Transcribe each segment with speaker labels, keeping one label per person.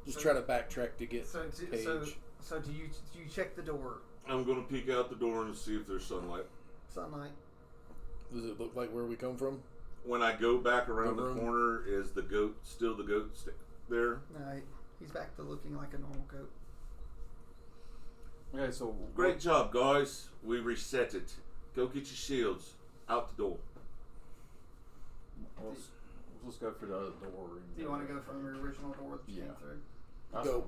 Speaker 1: Just try to backtrack to get Paige.
Speaker 2: So do you check the door?
Speaker 3: I'm going to peek out the door and see if there's sunlight.
Speaker 2: Sunlight.
Speaker 1: Does it look like where we come from?
Speaker 3: When I go back around the corner, is the goat still the goat there?
Speaker 2: No, he's back to looking like a normal goat.
Speaker 4: Okay, so
Speaker 3: Great job, guys. We reset it. Go get your shields. Out the door.
Speaker 4: Let's go for the other door.
Speaker 2: Do you want to go from the original door that you came through?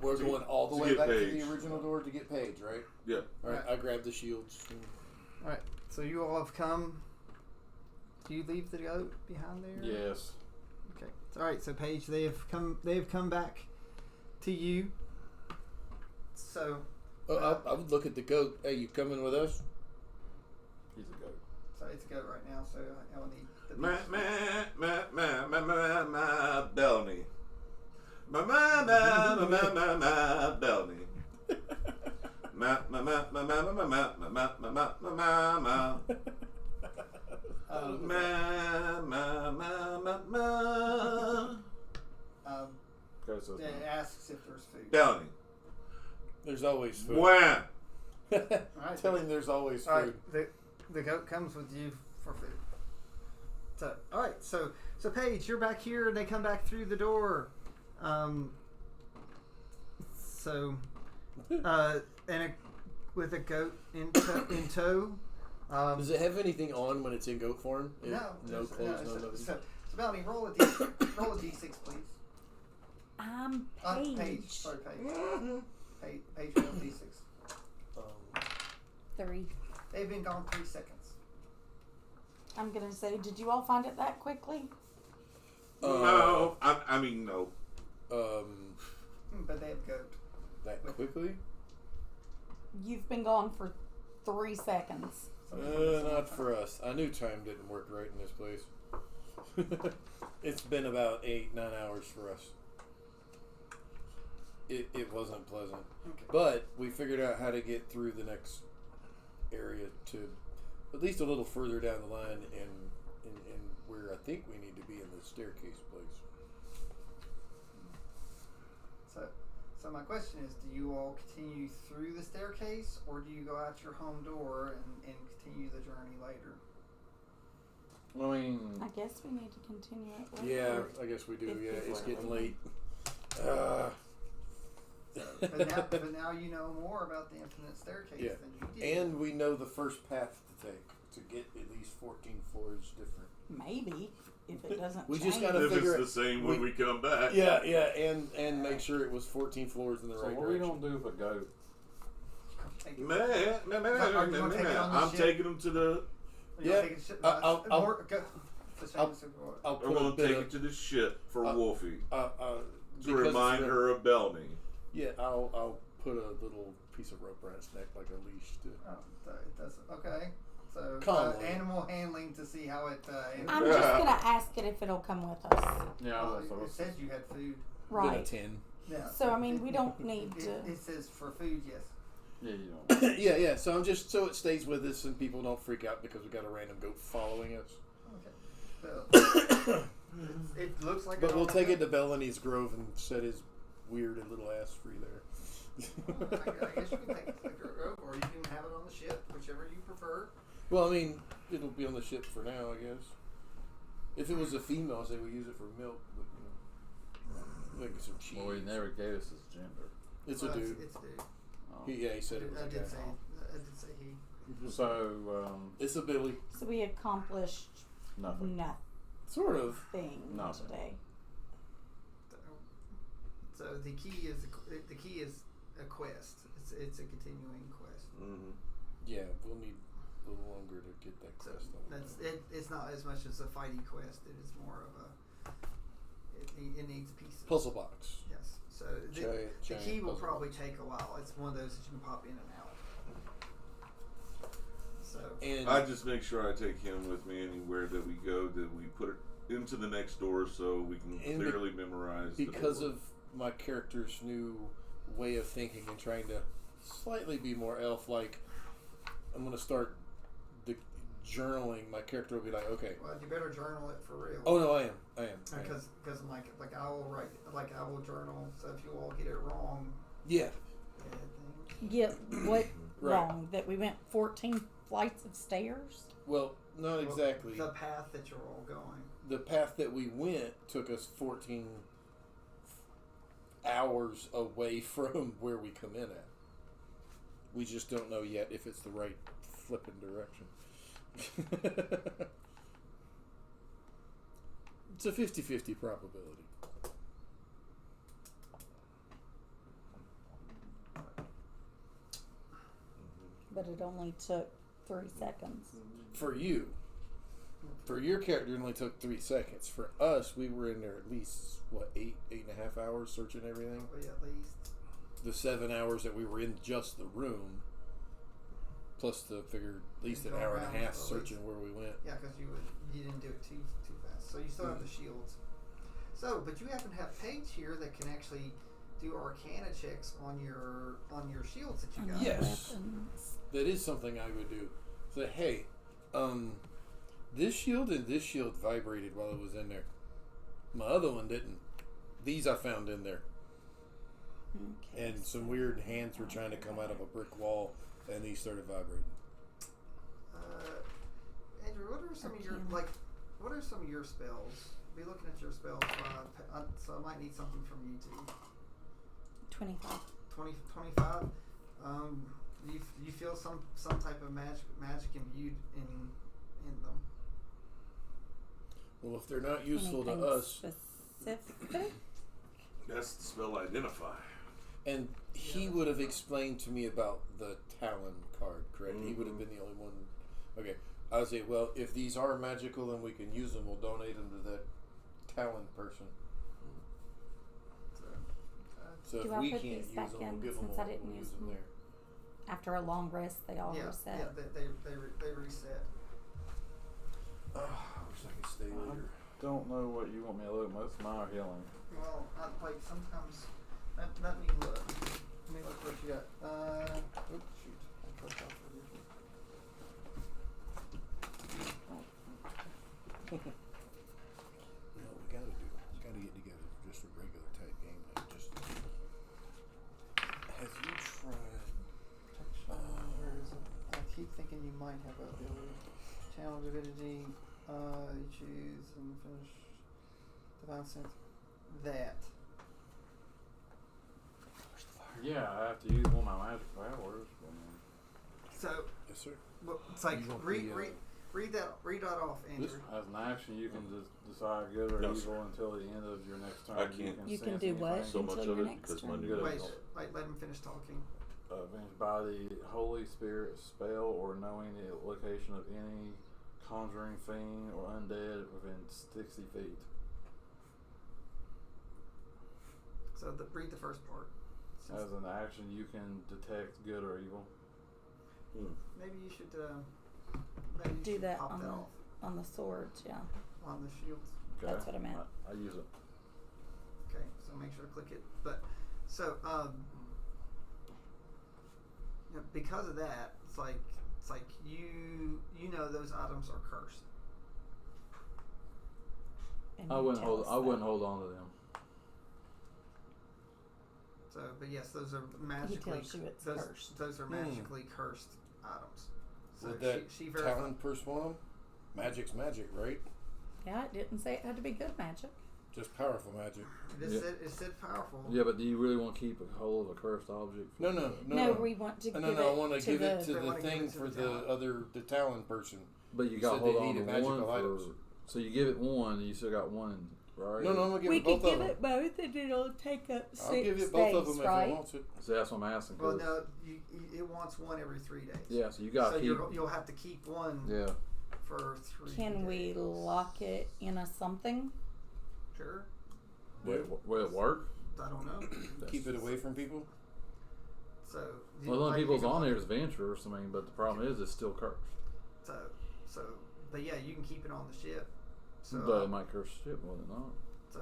Speaker 1: We're going all the way back to the original door to get Paige, right?
Speaker 3: Yeah.
Speaker 1: All right. I grabbed the shields.
Speaker 2: All right. So you all have come. Do you leave the goat behind there?
Speaker 4: Yes.
Speaker 2: Okay. All right. So Paige, they have come back to you. So.
Speaker 1: I would look at the goat. Hey, you coming with us?
Speaker 4: He's a goat.
Speaker 2: So it's a goat right now. So I will need.
Speaker 3: My belly. My belly.
Speaker 2: It asks if there's food.
Speaker 3: Belly.
Speaker 1: There's always food.
Speaker 3: Wham!
Speaker 1: Tell him there's always food.
Speaker 2: All right, the goat comes with you for food. So, all right, so Paige, you're back here, and they come back through the door. With a goat in tow.
Speaker 1: Does it have anything on when it's in goat form?
Speaker 2: No
Speaker 1: clothes, no nothing.
Speaker 2: So Melanie, roll a d6, please.
Speaker 5: Paige.
Speaker 2: Sorry, Paige. Paige, roll a d6.
Speaker 5: 3.
Speaker 2: They've been gone 3 seconds.
Speaker 5: I'm gonna say, did you all find it that quickly?
Speaker 3: No, I mean no.
Speaker 2: But they have goat.
Speaker 1: That quickly?
Speaker 5: You've been gone for 3 seconds.
Speaker 1: Not for us. I knew time didn't work right in this place. It's been about 8-9 hours for us. It wasn't pleasant.
Speaker 2: Okay.
Speaker 1: But we figured out how to get through the next area to at least a little further down the line and where I think we need to be in the staircase place.
Speaker 2: So my question is, do you all continue through the staircase, or do you go out your home door and continue the journey later?
Speaker 4: I mean,
Speaker 5: I guess we need to continue it.
Speaker 1: Yeah, I guess we do. It's getting late.
Speaker 2: But now you know more about the infinite staircase than you did.
Speaker 1: And we know the first path to take to get at least 14 floors different.
Speaker 5: Maybe, if it doesn't
Speaker 1: We
Speaker 5: change.
Speaker 1: just gotta
Speaker 3: If
Speaker 1: figure
Speaker 3: it's the same when we come back.
Speaker 1: Yeah, and make sure it was 14 floors in the right
Speaker 4: what
Speaker 1: direction.
Speaker 4: are we gonna do with a goat?
Speaker 3: I'm taking them to the.
Speaker 1: I'll
Speaker 3: I'm going to take it to the ship for Wolfie to
Speaker 1: because
Speaker 3: remind her of Belny.
Speaker 1: Yeah, I'll put a little piece of rope around its neck like a leash to.
Speaker 2: It doesn't. Okay. So animal handling to see how it.
Speaker 5: I'm just gonna ask it if it'll come with us.
Speaker 4: Yeah,
Speaker 2: it said you had food.
Speaker 5: Right.
Speaker 1: 10.
Speaker 2: Yeah.
Speaker 5: So I mean, we don't need to.
Speaker 2: It says for food, yes.
Speaker 4: Yeah, you don't.
Speaker 1: yeah. So I'm just so it stays with us and people don't freak out because we got a random goat following us.
Speaker 2: Okay. So, it looks like.
Speaker 1: But we'll take it to Bellamy's Grove and set his weird little ass free there.
Speaker 2: I guess you can take it to the Grove, or you can have it on the ship, whichever you prefer.
Speaker 1: Well, I mean, it'll be on the ship for now, I guess. If it was a female, say we use it for milk, but like some cheese.
Speaker 4: Well, he never gave us his gender.
Speaker 1: It's a dude.
Speaker 2: It's a dude.
Speaker 4: Oh.
Speaker 1: He said it was
Speaker 2: I
Speaker 1: a
Speaker 2: did
Speaker 1: guy.
Speaker 2: say he.
Speaker 4: So,
Speaker 1: it's a Billy.
Speaker 5: So we accomplished
Speaker 4: nothing.
Speaker 1: Sort of.
Speaker 4: Nothing.
Speaker 5: Today.
Speaker 2: So the key is a quest. It's a continuing quest.
Speaker 3: Mm-hmm.
Speaker 1: Yeah, we'll need a little longer to get that quest.
Speaker 2: It's not as much as a fighting quest. It is more of a. It needs pieces.
Speaker 1: Puzzle box.
Speaker 2: Yes. So the key will probably take a while. It's one of those that you can pop in and out. So.
Speaker 3: And I just make sure I take him with me anywhere that we go. That we put it into the next door so we can clearly memorize.
Speaker 1: Because of my character's new way of thinking and trying to slightly be more elf-like, I'm going to start journaling, my character will be like, okay.
Speaker 2: Well, you better journal it for real.
Speaker 1: Oh no, I am.
Speaker 2: Because I will write, I will journal. So if you all get it wrong,
Speaker 1: Yeah.
Speaker 5: Get what
Speaker 1: Right.
Speaker 5: wrong? That we went 14 flights of stairs?
Speaker 1: Well, not exactly.
Speaker 2: The path that you're all going.
Speaker 1: The path that we went took us 14 hours away from where we come in at. We just don't know yet if it's the right flipping direction. It's a 50-50 probability.
Speaker 5: But it only took 3 seconds.
Speaker 1: For you. For your character, it only took 3 seconds. For us, we were in there at least, what, 8.5 hours searching everything?
Speaker 2: Probably at least.
Speaker 1: The 7 hours that we were in just the room, plus the figure at least an hour and a half searching where we went.
Speaker 2: Yeah, because you didn't do it too fast. So you still have the shields. So, but you happen to have Paige here that can actually do Arcana checks on your shields that you got.
Speaker 1: Yes. That is something I would do. Say, hey, this shield and this shield vibrated while it was in there. My other one didn't. These I found in there.
Speaker 5: Okay,
Speaker 1: And some weird hands were trying to come out of a brick wall, and these started vibrating.
Speaker 2: Andrew, what are some of your what are some of your spells? Be looking at your spells, so I might need something from you too.
Speaker 5: 25.
Speaker 2: 25. You feel some type of magic imbued in them.
Speaker 1: Well, if they're not useful
Speaker 5: Anything
Speaker 1: to us,
Speaker 5: specific?
Speaker 3: That's the spell identify.
Speaker 1: and he would have explained to me about the Talon card, correct? He would have been the only one. Okay, I would say, well, if these are magical and we can use them, we'll donate them to that Talon person. So
Speaker 5: Do
Speaker 1: if
Speaker 5: I
Speaker 1: we
Speaker 5: put
Speaker 1: can't
Speaker 5: these
Speaker 1: use
Speaker 5: back
Speaker 1: them,
Speaker 5: in
Speaker 1: we'll give them
Speaker 5: since I
Speaker 1: all.
Speaker 5: didn't
Speaker 1: We'll
Speaker 5: use
Speaker 1: use them
Speaker 5: them?
Speaker 1: there.
Speaker 5: After a long rest, they all reset.
Speaker 2: Yeah, they reset.
Speaker 1: Oh, I wish I could stay later.
Speaker 4: Don't know what you want me to look. Most of mine are healing.
Speaker 2: Well, sometimes. Let me look. Let me look what you got. Oops, shoot. I clicked off of you.
Speaker 1: You know what we gotta do? We gotta get together for just a regular type game night. Just have you tried?
Speaker 2: Where is it? I keep thinking you might have a ability. Channel divinity. You choose and finish divine sense. That.
Speaker 4: Yeah, I have to use one of my magic powers.
Speaker 2: So
Speaker 1: Yes, sir.
Speaker 2: well, it's like
Speaker 1: You want
Speaker 2: read
Speaker 1: the,
Speaker 2: that off, Andrew.
Speaker 4: As an action, you can just decide good or
Speaker 3: No,
Speaker 4: evil
Speaker 3: sir.
Speaker 4: until the end of your next turn.
Speaker 3: I can't.
Speaker 5: You can
Speaker 4: sense
Speaker 5: do what?
Speaker 4: anything.
Speaker 3: So much
Speaker 5: Until
Speaker 3: of
Speaker 5: your
Speaker 3: it
Speaker 5: next
Speaker 3: because my
Speaker 5: turn.
Speaker 3: new
Speaker 2: Wait,
Speaker 3: adult.
Speaker 2: let him finish talking.
Speaker 4: Avenged by the Holy Spirit spell or knowing the location of any conjuring fiend or undead within 60 feet.
Speaker 2: So read the first part.
Speaker 4: As an action, you can detect good or evil.
Speaker 2: Maybe you should
Speaker 5: Do that
Speaker 2: pop
Speaker 5: on
Speaker 2: that
Speaker 5: the
Speaker 2: off
Speaker 5: on the swords, yeah.
Speaker 2: on the shields.
Speaker 4: Okay?
Speaker 5: That's what I meant.
Speaker 4: I use it.
Speaker 2: Okay, so make sure to click it. But so because of that, it's like you know those items are cursed.
Speaker 5: And
Speaker 4: I
Speaker 5: you
Speaker 4: wouldn't
Speaker 5: tell
Speaker 4: hold.
Speaker 5: us
Speaker 4: I
Speaker 5: that.
Speaker 4: wouldn't hold on to them.
Speaker 2: So, but yes, those are magically
Speaker 5: tells you it's
Speaker 2: those,
Speaker 5: cursed.
Speaker 2: those are magically cursed items. So
Speaker 1: Would that
Speaker 2: she verified.
Speaker 1: Talon person want them? Magic's magic, right?
Speaker 5: Yeah, it didn't say it had to be good magic.
Speaker 1: Just powerful magic.
Speaker 2: It said powerful.
Speaker 4: Yeah, but do you really want to keep a hold of a cursed object?
Speaker 1: No.
Speaker 5: No, we want to give
Speaker 1: I want to
Speaker 5: it
Speaker 1: give it to
Speaker 2: They
Speaker 1: the
Speaker 2: wanna give
Speaker 1: thing
Speaker 2: it to
Speaker 1: for
Speaker 2: the
Speaker 1: the Talon person.
Speaker 4: But you
Speaker 1: You
Speaker 4: got to
Speaker 1: said
Speaker 4: hold
Speaker 1: they
Speaker 4: on to
Speaker 1: needed
Speaker 4: one
Speaker 1: magical
Speaker 4: for.
Speaker 1: items.
Speaker 4: So you give it one, and you still got one, right?
Speaker 1: No, I'm gonna give
Speaker 5: we
Speaker 1: it both
Speaker 5: could
Speaker 1: of
Speaker 5: give
Speaker 1: them.
Speaker 5: it both, and it'll take up 6
Speaker 1: I'll give
Speaker 5: days,
Speaker 1: it both of them
Speaker 5: right?
Speaker 1: if it wants it.
Speaker 4: So that's what I'm asking.
Speaker 2: Well,
Speaker 4: 'cause-
Speaker 2: no, it wants one every 3 days.
Speaker 4: Yeah, so you got to
Speaker 2: So
Speaker 4: keep.
Speaker 2: you'll have to keep one
Speaker 4: Yeah.
Speaker 2: for 3 days.
Speaker 5: Can we lock it in a something?
Speaker 2: Sure.
Speaker 4: Will it work?
Speaker 2: I don't know.
Speaker 1: Keep it away from people.
Speaker 2: So
Speaker 4: Well, the only
Speaker 2: like,
Speaker 4: people's
Speaker 2: you can
Speaker 4: on
Speaker 2: lock
Speaker 4: there
Speaker 2: it-
Speaker 4: is adventurers. I mean, but the problem is it's still cursed.
Speaker 2: So, but yeah, you can keep it on the ship. So,
Speaker 4: But it might curse shit more than not.
Speaker 2: so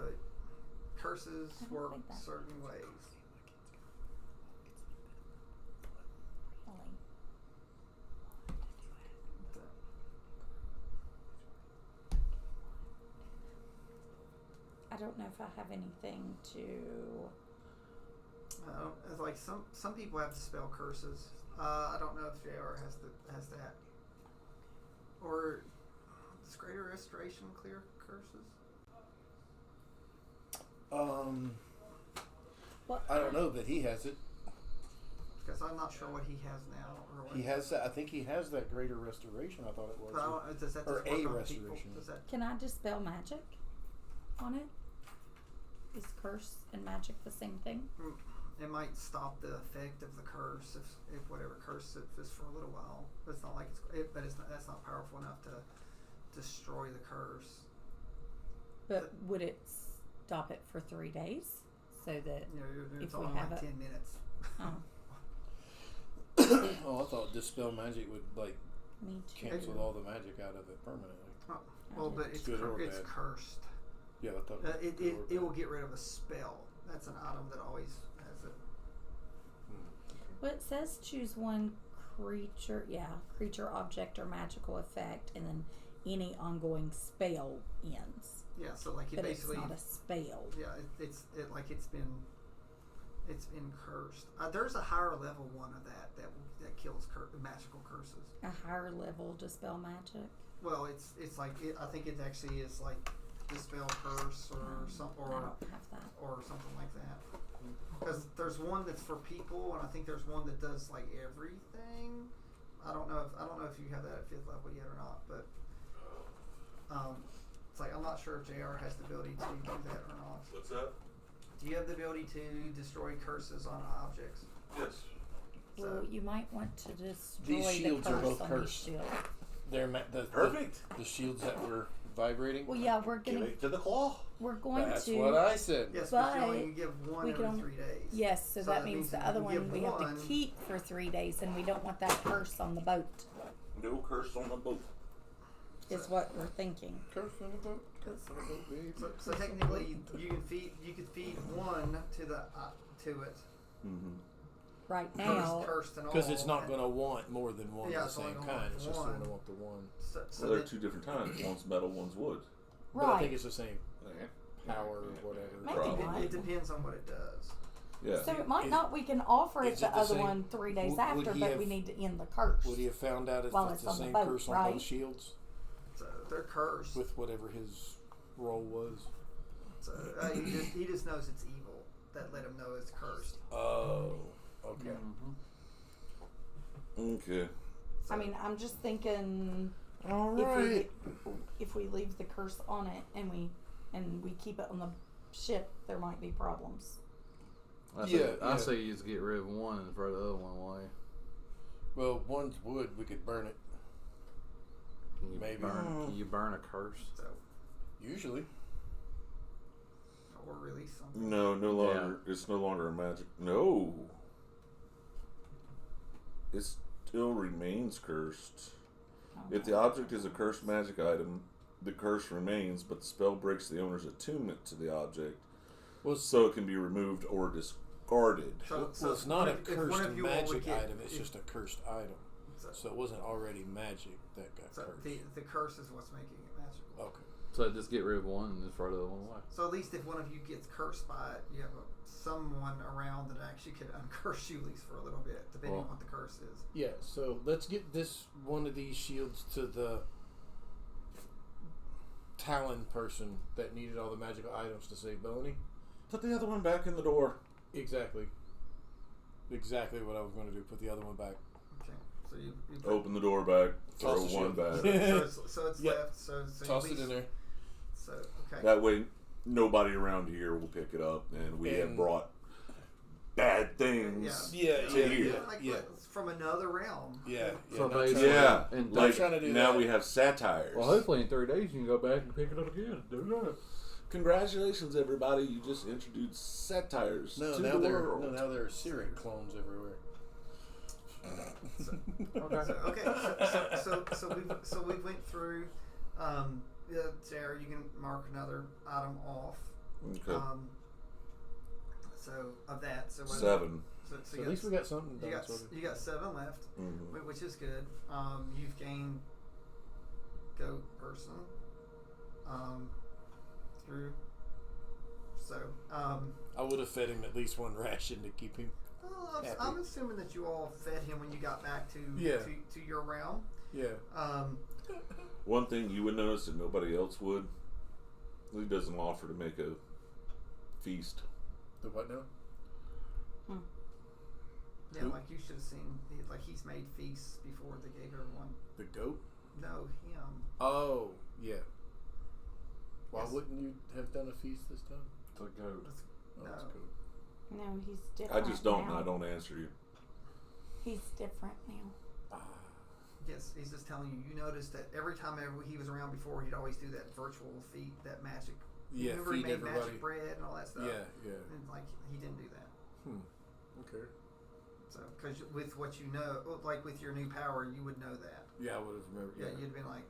Speaker 2: curses
Speaker 5: I don't
Speaker 2: work
Speaker 5: think that's
Speaker 2: certain ways.
Speaker 5: Really?
Speaker 2: So,
Speaker 5: if I have anything to.
Speaker 2: It's like some people have to spell curses. I don't know if JR has that. Or does Greater Restoration clear curses?
Speaker 5: What?
Speaker 1: I don't know that he has it.
Speaker 2: Because I'm not sure what he has now. Or what
Speaker 1: He has that. I think he has that Greater Restoration. I thought it was.
Speaker 2: But I don't, does that just
Speaker 1: Or
Speaker 2: work
Speaker 1: a
Speaker 2: on people?
Speaker 1: restoration.
Speaker 2: Does that,
Speaker 5: Can I dispel magic on it? Is curse and magic the same thing?
Speaker 2: it might stop the effect of the curse if whatever curse it is for a little while. But it's not like that's not powerful enough to destroy the curse.
Speaker 5: But would it stop it for 3 days? So that
Speaker 2: It's
Speaker 5: if we
Speaker 2: only
Speaker 5: have
Speaker 2: like
Speaker 5: it,
Speaker 2: 10 minutes.
Speaker 1: Oh, I thought dispel magic would like
Speaker 5: me too.
Speaker 1: cancel all the magic out of it permanently.
Speaker 2: Well, but it's
Speaker 1: Good or
Speaker 2: it's
Speaker 1: bad?
Speaker 2: cursed.
Speaker 1: Yeah, I thought
Speaker 2: It will get rid of a spell. That's an item that always has it.
Speaker 5: Well, it says choose one creature, creature, object, or magical effect, and then any ongoing spell ends.
Speaker 2: Yeah, so like it
Speaker 5: But
Speaker 2: basically.
Speaker 5: it's not a spell.
Speaker 2: Yeah, it's been cursed. There's a higher level one of that kills magical curses.
Speaker 5: A higher level dispel magic.
Speaker 2: Well, it's like I think it actually is like dispel curse or
Speaker 5: I don't have that.
Speaker 2: or something like that. Because there's one that's for people, and I think there's one that does like everything. I don't know if you have that at 5th level yet or not, but it's like I'm not sure if JR has the ability to do that or not.
Speaker 3: What's that?
Speaker 2: Do you have the ability to destroy curses on objects?
Speaker 3: Yes.
Speaker 5: Well, you might want to destroy
Speaker 1: These
Speaker 5: the
Speaker 1: shields
Speaker 5: curse
Speaker 1: are both
Speaker 5: on
Speaker 1: cursed.
Speaker 5: these shields.
Speaker 1: They're
Speaker 3: Perfect.
Speaker 1: The shields that were vibrating.
Speaker 5: Well, yeah, we're
Speaker 3: Give
Speaker 5: gonna
Speaker 3: it to the claw.
Speaker 5: we're going
Speaker 1: That's
Speaker 5: to.
Speaker 1: what I said.
Speaker 2: Yes, but you
Speaker 5: But
Speaker 2: only give one
Speaker 5: we
Speaker 2: every
Speaker 5: can only-
Speaker 2: 3 days.
Speaker 5: Yes, so that means the
Speaker 2: you
Speaker 5: other
Speaker 2: can
Speaker 5: one
Speaker 2: give
Speaker 5: we have
Speaker 2: one-
Speaker 5: to keep for 3 days, and we don't want that curse on the boat.
Speaker 3: No curse on the boat.
Speaker 5: Is what we're thinking.
Speaker 1: Curse on the boat. Curse on the boat, baby.
Speaker 2: So technically, you could feed one to it.
Speaker 3: Mm-hmm.
Speaker 5: Right now,
Speaker 2: Cursed and all.
Speaker 1: Because it's not going to want more than one
Speaker 2: Yeah,
Speaker 1: of the
Speaker 2: it's only
Speaker 1: same
Speaker 2: gonna
Speaker 1: kind.
Speaker 2: want
Speaker 1: It's just
Speaker 2: one.
Speaker 1: going to want the one.
Speaker 2: So
Speaker 3: Well, they're
Speaker 2: then-
Speaker 3: two different kinds. One's metal, one's wood.
Speaker 1: But I think
Speaker 5: right?
Speaker 1: it's the same power or whatever.
Speaker 5: Maybe
Speaker 3: Probably.
Speaker 5: not.
Speaker 2: it depends on what it does.
Speaker 3: Yeah.
Speaker 5: So it might
Speaker 1: Is-
Speaker 5: not. We can offer it
Speaker 1: is
Speaker 5: the
Speaker 1: it the
Speaker 5: other
Speaker 1: same-
Speaker 5: one 3 days
Speaker 1: would
Speaker 5: after,
Speaker 1: he
Speaker 5: but
Speaker 1: have-
Speaker 5: we need to end the curse.
Speaker 1: Would he have found out if
Speaker 5: While
Speaker 1: it's
Speaker 5: it's
Speaker 1: the
Speaker 5: on the
Speaker 1: same
Speaker 5: boat,
Speaker 1: curse on
Speaker 5: right?
Speaker 1: both shields
Speaker 2: So they're cursed.
Speaker 1: with whatever his role was?
Speaker 2: So he just knows it's evil that let him know it's cursed.
Speaker 1: Oh, okay.
Speaker 3: Okay.
Speaker 5: I mean, I'm just thinking
Speaker 1: All
Speaker 5: if
Speaker 1: right.
Speaker 5: we leave the curse on it and we keep it on the ship, there might be problems.
Speaker 4: I
Speaker 1: Yeah.
Speaker 4: say you just get rid of one and throw the other one away.
Speaker 1: Well, one's wood. We could burn it.
Speaker 4: Can you
Speaker 1: Maybe.
Speaker 4: Can you burn a curse?
Speaker 2: So
Speaker 1: Usually.
Speaker 2: or release something.
Speaker 3: No, no longer. It's no longer a magic. No. It still remains cursed. If the object is a cursed magic item, the curse remains, but the spell breaks the owner's attunement to the object,
Speaker 1: Well,
Speaker 3: so it can be removed or discarded.
Speaker 1: well, it's not a
Speaker 2: if one
Speaker 1: cursed
Speaker 2: of you all would
Speaker 1: magic
Speaker 2: get-
Speaker 1: item. It's just a cursed item. So it wasn't already magic that got
Speaker 2: So
Speaker 1: cursed.
Speaker 2: the curse is what's making it magical.
Speaker 1: Okay.
Speaker 4: So just get rid of one and just throw the other one away.
Speaker 2: So at least if one of you gets cursed by it, you have someone around that actually could uncurse you at least for a little bit, depending on what the curse is.
Speaker 1: Yeah, so let's get this one of these shields to the Talon person that needed all the magical items to save Boney.
Speaker 3: Put the other one back in the door.
Speaker 1: Exactly. Exactly what I was going to do. Put the other one back.
Speaker 2: Okay. So you put,
Speaker 3: Open the door back. Throw
Speaker 1: Toss the
Speaker 3: one
Speaker 1: shield.
Speaker 3: back.
Speaker 2: so it's
Speaker 1: Yep.
Speaker 2: left. So
Speaker 1: Toss
Speaker 2: you
Speaker 1: it
Speaker 2: least,
Speaker 1: in there.
Speaker 2: So okay.
Speaker 3: That way, nobody around here will pick it up, and we have brought bad things.
Speaker 1: Yeah,
Speaker 3: to
Speaker 1: yeah,
Speaker 3: here.
Speaker 2: Like
Speaker 1: yeah.
Speaker 2: it's from another realm.
Speaker 1: Yeah.
Speaker 4: So
Speaker 1: not
Speaker 4: basically-
Speaker 1: trying-
Speaker 3: Yeah,
Speaker 4: And
Speaker 3: like
Speaker 1: trying to do
Speaker 3: now
Speaker 1: that.
Speaker 3: we have satires.
Speaker 4: Well, hopefully in 3 days you can go back and pick it up again. Do that.
Speaker 3: Congratulations, everybody! You just introduced satires
Speaker 1: No,
Speaker 3: to
Speaker 1: now
Speaker 3: the
Speaker 1: there
Speaker 3: world.
Speaker 1: now there are Syrian clones everywhere.
Speaker 2: So we went through. Sarah, you can mark another item off.
Speaker 3: Okay,
Speaker 2: So of that, so what-
Speaker 3: 7.
Speaker 2: So
Speaker 1: So at least we got something
Speaker 2: you
Speaker 1: done.
Speaker 2: got
Speaker 1: sort of.
Speaker 2: you got 7 left,
Speaker 3: Mhm.
Speaker 2: which is good. You've gained goat person through So,
Speaker 1: I would have fed him at least one ration to keep him.
Speaker 2: I'm assuming that you all fed him when you got back to your realm.
Speaker 1: Yeah.
Speaker 3: One thing you would notice that nobody else would, he doesn't offer to make a feast.
Speaker 1: The what now?
Speaker 2: Yeah, like you should have seen. Like he's made feasts before they gave everyone.
Speaker 1: The goat?
Speaker 2: No, him.
Speaker 1: Oh, yeah. Why
Speaker 2: Yes.
Speaker 1: wouldn't you have done a feast this time?
Speaker 4: The goat.
Speaker 1: Oh,
Speaker 2: No.
Speaker 1: that's goat.
Speaker 5: No, he's
Speaker 3: I
Speaker 5: different.
Speaker 3: just don't.
Speaker 5: now.
Speaker 3: I don't answer you.
Speaker 5: He's different now.
Speaker 2: Yes, he's just telling you. You noticed that every time he was around before, he'd always do that virtual feat, that magic.
Speaker 1: Yeah,
Speaker 2: Remember he
Speaker 1: feed
Speaker 2: made
Speaker 1: everybody.
Speaker 2: magic bread and all that stuff.
Speaker 1: Yeah.
Speaker 2: And like he didn't do that.
Speaker 1: Okay.
Speaker 2: So, because with what you know, like with your new power, you would know that.
Speaker 1: Yeah, I would have remembered.
Speaker 2: Yeah, you'd been like,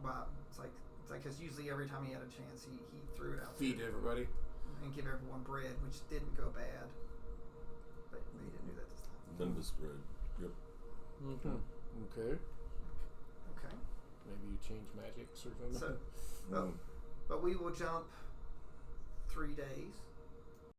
Speaker 2: wow. It's like because usually every time he had a chance, he threw it out.
Speaker 1: Feed everybody.
Speaker 2: And give everyone bread, which didn't go bad. But he didn't do that this time.
Speaker 3: Nimbus bread. Yep.
Speaker 1: Mm-hmm. Okay.
Speaker 2: Okay.
Speaker 1: Maybe you change magics or something.
Speaker 2: So, but we will jump 3 days.